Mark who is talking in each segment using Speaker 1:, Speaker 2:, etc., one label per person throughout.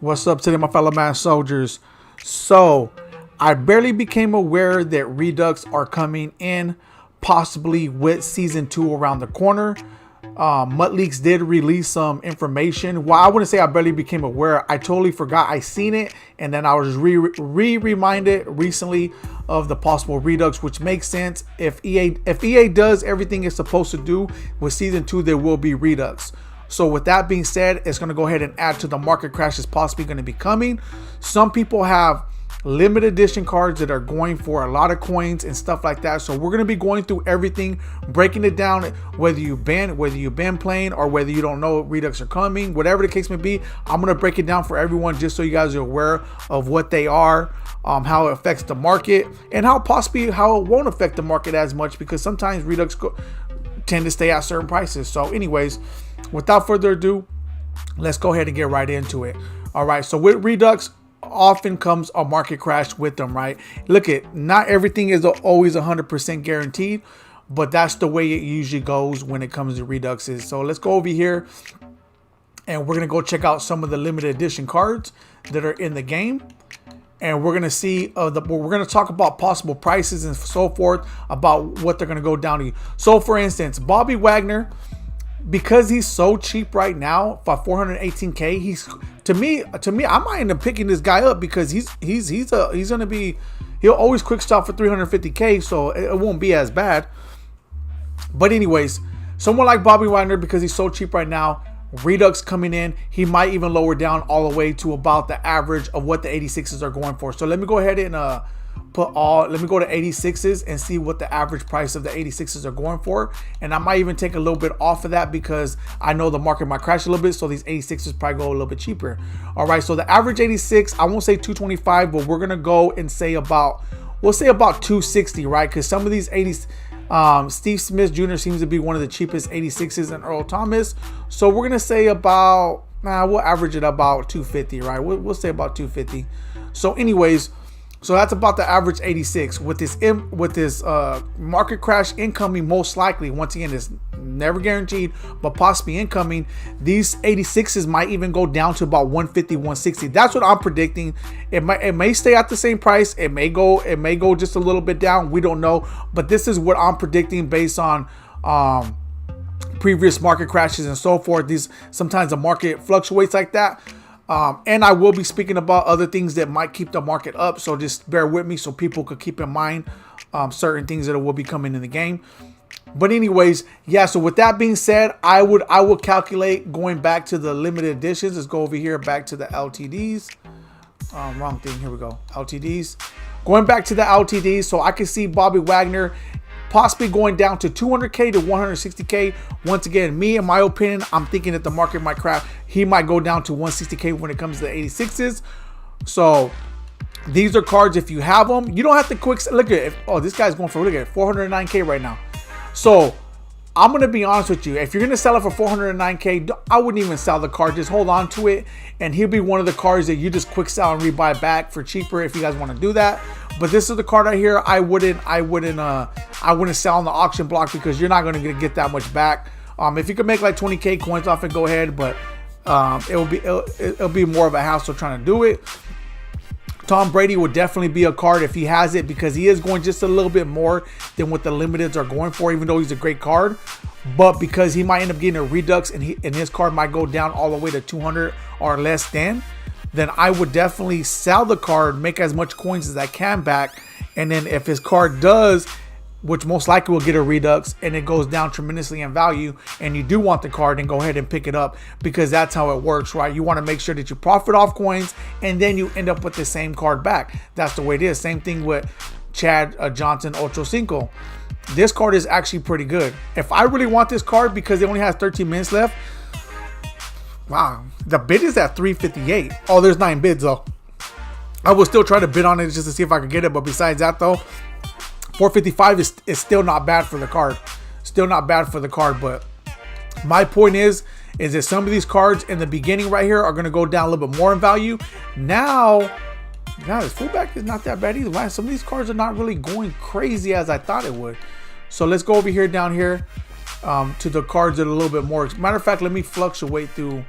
Speaker 1: What's up today, my fellow man soldiers? So, I barely became aware that Redux are coming in, possibly with Season 2 around the corner. MuttLeaks did release some information. Well, I wouldn't say I barely became aware. I totally forgot I seen it, and then I was reminded recently of the possible Redux, which makes sense. If EA does everything it's supposed to do with Season 2, there will be Redux. So with that being said, it's going to go ahead and add to the market crash that's possibly going to be coming. Some people have limited edition cards that are going for a lot of coins and stuff like that. So we're going to be going through everything, breaking it down, whether you've been playing or whether you don't know Redux are coming, whatever the case may be. I'm going to break it down for everyone just so you guys are aware of what they are, how it affects the market, and how it won't affect the market as much, because sometimes Redux tend to stay at certain prices. So anyways, without further ado, let's go ahead and get right into it. All right, so with Redux, often comes a market crash with them, right? Look, not everything is always 100% guaranteed, but that's the way it usually goes when it comes to Reduxes. So let's go over here and we're gonna go check out some of the limited edition cards that are in the game, and we're gonna see we're gonna talk about possible prices and so forth, about what they're gonna go down to. So for instance, Bobby Wagner, because he's so cheap right now for 418k, he's to me I might end up picking this guy up, because he'll always quick stop for 350k, so it won't be as bad. But anyways, someone like Bobby Wagner, because he's so cheap right now, Redux coming in, he might even lower down all the way to about the average of what the 86s are going for. So let me go ahead and let me go to 86s and see what the average price of the 86s are going for. And I might even take a little bit off of that, because I know the market might crash a little bit, so these 86s probably go a little bit cheaper. All right, so the average 86, I won't say 225, but we're gonna go and say we'll say about 260, right? Because some of these 80s, Steve Smith Jr. seems to be one of the cheapest 86s, and Earl Thomas. So we're gonna say about, we'll average it about 250, right? We'll say about 250. So anyways, so that's about the average 86. With this market crash incoming, most likely, once again, it's never guaranteed, but possibly incoming, these 86s might even go down to about 150, 160. That's what I'm predicting. It may stay at the same price. It may go just a little bit down. We don't know, but this is what I'm predicting based on previous market crashes and so forth. Sometimes the market fluctuates like that. And I will be speaking about other things that might keep the market up, so just bear with me so people could keep in mind certain things that will be coming in the game. But anyways, yeah, so with that being said, I would calculate going back to the limited editions. Let's go over here back to the LTDs. Wrong thing, here we go. LTDs. Going back to the LTDs, so I can see Bobby Wagner possibly going down to 200k to 160k. Once again, me, in my opinion, I'm thinking that the market might crash. He might go down to 160k when it comes to the 86s. So these are cards, if you have them, you don't have to quick look at it. Oh, this guy's going for, look at it, 409k right now. So I'm gonna be honest with you, if you're gonna sell it for 409k, I wouldn't even sell the card. Just hold on to it, and he'll be one of the cards that you just quick sell and rebuy back for cheaper if you guys want to do that. But this is the card right here. I wouldn't sell on the auction block, because you're not gonna get that much back. If you could make like 20k coins off it, go ahead, but it'll be more of a hassle trying to do it. Tom Brady would definitely be a card if he has it, because he is going just a little bit more than what the limiteds are going for, even though he's a great card. But because he might end up getting a Redux and his card might go down all the way to 200 or less, then I would definitely sell the card, make as much coins as I can back, and then if his card does, which most likely will get a Redux, and it goes down tremendously in value, and you do want the card, then go ahead and pick it up, because that's how it works, right? You want to make sure that you profit off coins, and then you end up with the same card back. That's the way it is. Same thing with Chad Johnson Ocho Cinco. This card is actually pretty good. If I really want this card, because it only has 13 minutes left, wow, the bid is at 358. Oh, there's 9 bids though. I will still try to bid on it just to see if I could get it, but besides that though, 455 is still not bad for the card. Still not bad for the card, but my point is that some of these cards in the beginning right here are going to go down a little bit more in value. Now, this fullback is not that bad either. Man, some of these cards are not really going crazy as I thought it would. So let's go over here down here to the cards that are a little bit more. Matter of fact, let me fluctuate through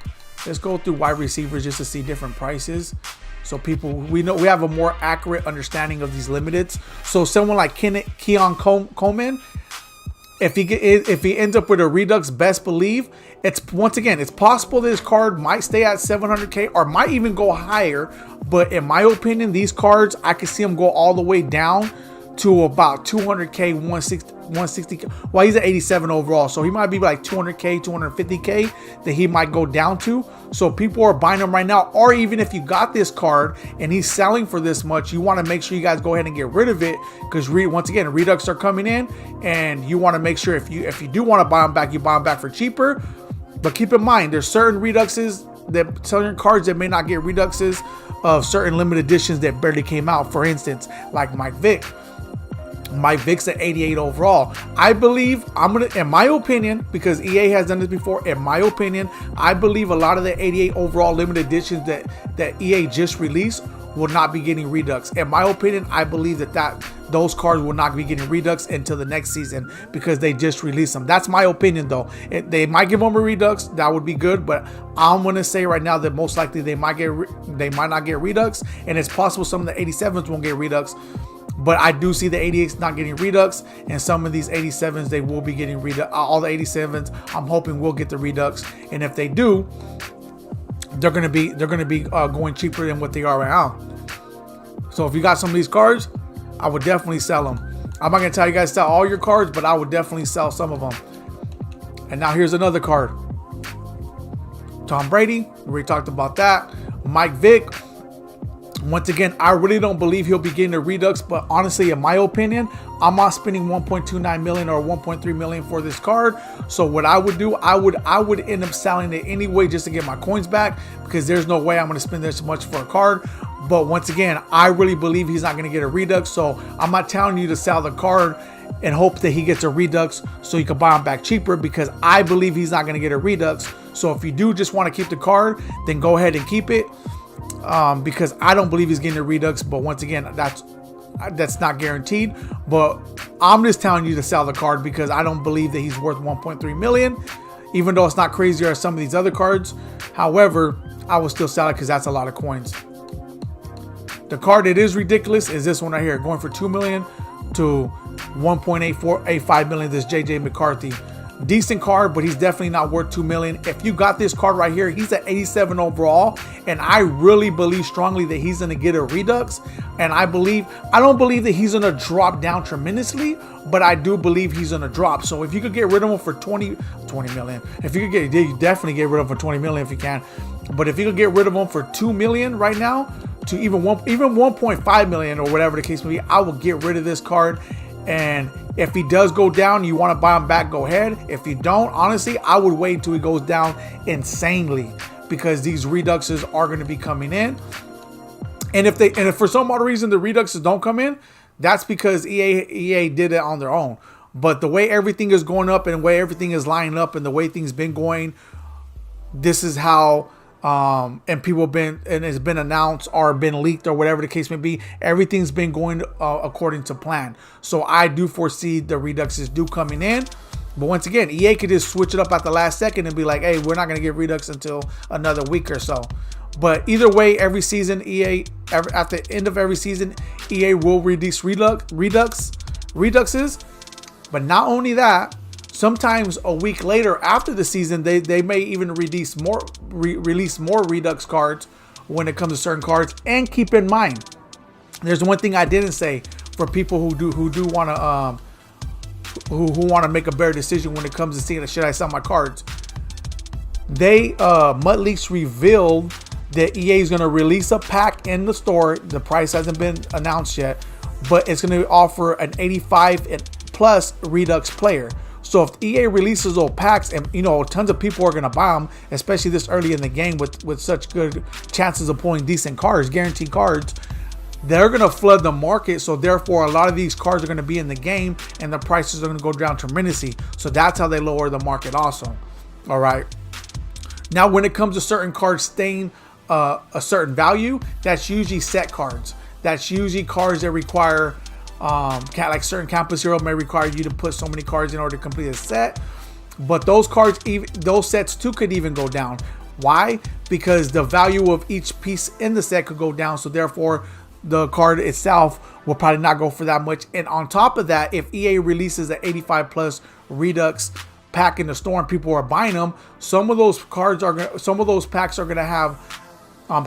Speaker 1: Let's go through wide receivers just to see different prices. So people, we have a more accurate understanding of these limiteds. So someone like Keon Coleman, if he ends up with a Redux, best believe it's possible that his card might stay at 700K or might even go higher. But in my opinion, these cards, I could see them go all the way down to about 200K, 160K. Well, he's at 87 overall, so he might be like 200K, 250K that he might go down to. So people are buying him right now. Or even if you got this card and he's selling for this much, you want to make sure you guys go ahead and get rid of it, because once again, Redux are coming in, and you want to make sure if you do want to buy them back, you buy them back for cheaper. But keep in mind, there's certain Reduxes, certain cards that may not get Reduxes of certain limited editions that barely came out. For instance, like Mike Vick. Mike Vick's at 88 overall. I believe in my opinion, because EA has done this before, in my opinion, I believe a lot of the 88 overall limited editions that EA just released will not be getting Redux. In my opinion, I believe that those cards will not be getting Redux until the next season, because they just released them. That's my opinion, though. They might give them a Redux. That would be good, but I'm gonna say right now that most likely they might not get Redux, and it's possible some of the 87s won't get Redux. But I do see the 88s not getting Redux, and some of these 87s, they will be getting Redux. All the 87s, I'm hoping will get the Redux, and if they do, they're gonna be going cheaper than what they are right now. So if you got some of these cards, I would definitely sell them. I'm not gonna tell you guys to sell all your cards, but I would definitely sell some of them. And now here's another card. Tom Brady, we already talked about that. Mike Vick. Once again, I really don't believe he'll be getting a Redux, but honestly, in my opinion, I'm not spending 1.29 million or 1.3 million for this card. So what I would do, I would end up selling it anyway just to get my coins back, because there's no way I'm going to spend this much for a card. But once again, I really believe he's not going to get a Redux, so I'm not telling you to sell the card and hope that he gets a Redux so you can buy him back cheaper, because I believe he's not going to get a Redux. So if you do just want to keep the card, then go ahead and keep it. Because I don't believe he's getting a Redux, but once again, that's not guaranteed. But I'm just telling you to sell the card, because I don't believe that he's worth 1.3 million, even though it's not crazy as some of these other cards. However, I will still sell it because that's a lot of coins. The card that is ridiculous is this one right here, going for 2 million to 1.85 million. This JJ McCarthy. Decent card, but he's definitely not worth 2 million. If you got this card right here, he's at 87 overall, and I really believe strongly that he's going to get a Redux. And I don't believe that he's going to drop down tremendously, but I do believe he's going to drop. So if you could get rid of him for 20 million, if you could you definitely get rid of him for 20 million if you can. But if you could get rid of him for 2 million right now, to even 1.5 million or whatever the case may be, I will get rid of this card. And if he does go down, you want to buy him back, go ahead. If you don't, honestly, I would wait until he goes down insanely, because these Reduxes are going to be coming in. And if for some odd reason the Reduxes don't come in, that's because EA did it on their own. But the way everything is going up and the way everything is lining up and the way things been going, this is how and people been, and it's been announced or been leaked or whatever the case may be, everything's been going according to plan. So I do foresee the Reduxes do coming in. But once again, EA could just switch it up at the last second and be like, hey, we're not going to get Redux until another week or so. But either way, every season, at the end of every season, EA will release Reduxes. But not only that, sometimes a week later after the season, they may even release more Redux cards when it comes to certain cards. And keep in mind, there's one thing I didn't say for people who do want to who want to make a better decision when it comes to seeing should I sell my cards. Mud Leaks revealed that EA is going to release a pack in the store. The price hasn't been announced yet, but it's going to offer an 85 and plus Redux player. So if EA releases those packs, and tons of people are going to buy them, especially this early in the game with such good chances of pulling decent cards, guaranteed cards, they're going to flood the market. So therefore, a lot of these cards are going to be in the game, and the prices are going to go down tremendously. So that's how they lower the market also. All right. Now, when it comes to certain cards staying a certain value, that's usually set cards. That's usually cards that require like certain campus hero may require you to put so many cards in order to complete a set. But those cards, those sets too, could even go down. Why? Because the value of each piece in the set could go down, so therefore the card itself will probably not go for that much. And on top of that, if EA releases an 85 plus Redux pack in the store and people are buying them, some of those cards are gonna, some of those packs are gonna have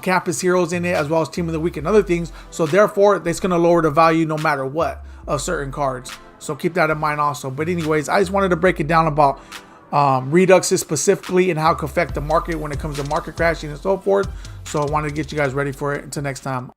Speaker 1: campus heroes in it, as well as team of the week and other things. So therefore, it's gonna lower the value no matter what of certain cards. So keep that in mind also. But anyways, I just wanted to break it down about Reduxes specifically and how it can affect the market when it comes to market crashing and so forth. So I wanted to get you guys ready for it. Until next time.